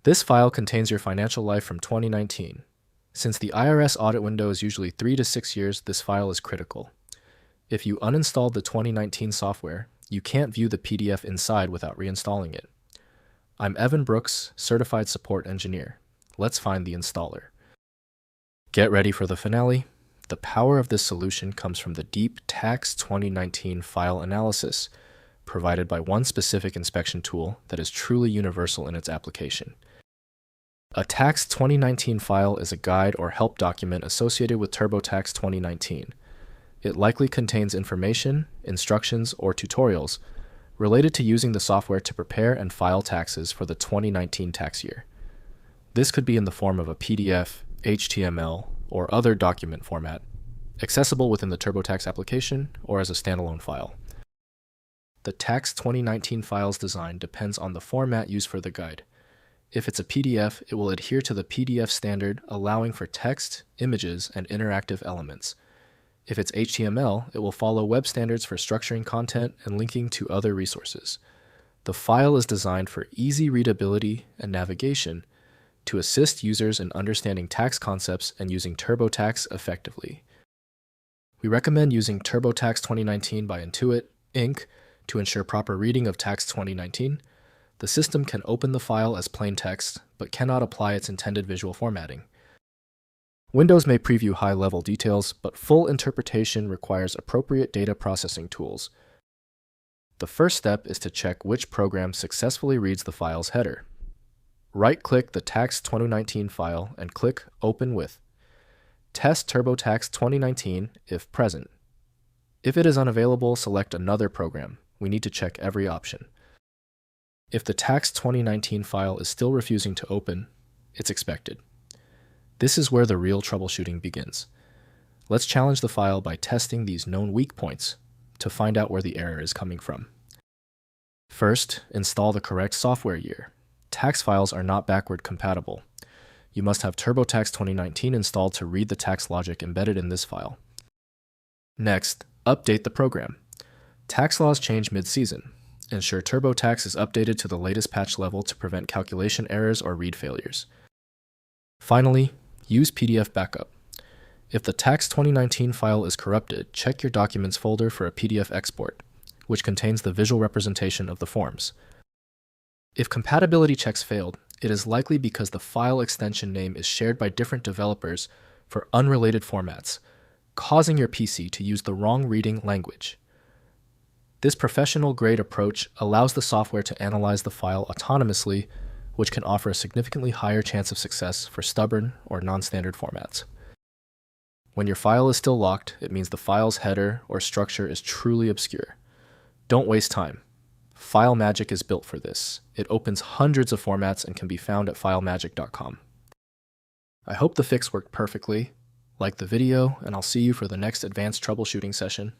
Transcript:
This file contains your financial life from 2019. Since the IRS audit window is usually 3 to 6 years, this file is critical. If you uninstalled the 2019 software, you can't view the PDF inside without reinstalling it. I'm Evan Brooks, Certified Support Engineer. Let's find the installer. Get ready for the finale. The power of this solution comes from the deep TAX2019 file analysis, provided by one specific inspection tool that is truly universal in its application. A TAX2019 file is a guide or help document associated with TurboTax 2019. It likely contains information, instructions, or tutorials related to using the software to prepare and file taxes for the 2019 tax year. This could be in the form of a PDF, HTML, or other document format, accessible within the TurboTax application or as a standalone file. The TAX 2019 file's design depends on the format used for the guide. If it's a PDF, it will adhere to the PDF standard, allowing for text, images, and interactive elements. If it's HTML, it will follow web standards for structuring content and linking to other resources. The file is designed for easy readability and navigation to assist users in understanding tax concepts and using TurboTax effectively. We recommend using TurboTax 2019 by Intuit, Inc. to ensure proper reading of TAX 2019. The system can open the file as plain text, but cannot apply its intended visual formatting. Windows may preview high-level details, but full interpretation requires appropriate data processing tools. The first step is to check which program successfully reads the file's header. Right-click the TAX 2019 file and click Open With. Test TurboTax 2019 if present. If it is unavailable, select another program. We need to check every option. If the TAX 2019 file is still refusing to open, it's expected. This is where the real troubleshooting begins. Let's challenge the file by testing these known weak points to find out where the error is coming from. First, install the correct software year. Tax files are not backward compatible. You must have TurboTax 2019 installed to read the tax logic embedded in this file. Next, update the program. Tax laws change mid-season. Ensure TurboTax is updated to the latest patch level to prevent calculation errors or read failures. Finally, use PDF backup. If the TAX 2019 file is corrupted, check your Documents folder for a PDF export, which contains the visual representation of the forms. If compatibility checks failed, it is likely because the file extension name is shared by different developers for unrelated formats, causing your PC to use the wrong reading language. This professional-grade approach allows the software to analyze the file autonomously, which can offer a significantly higher chance of success for stubborn or non-standard formats. When your file is still locked, it means the file's header or structure is truly obscure. Don't waste time. FileMagick is built for this. It opens hundreds of formats and can be found at filemagick.com. I hope the fix worked perfectly. Like the video, and I'll see you for the next advanced troubleshooting session.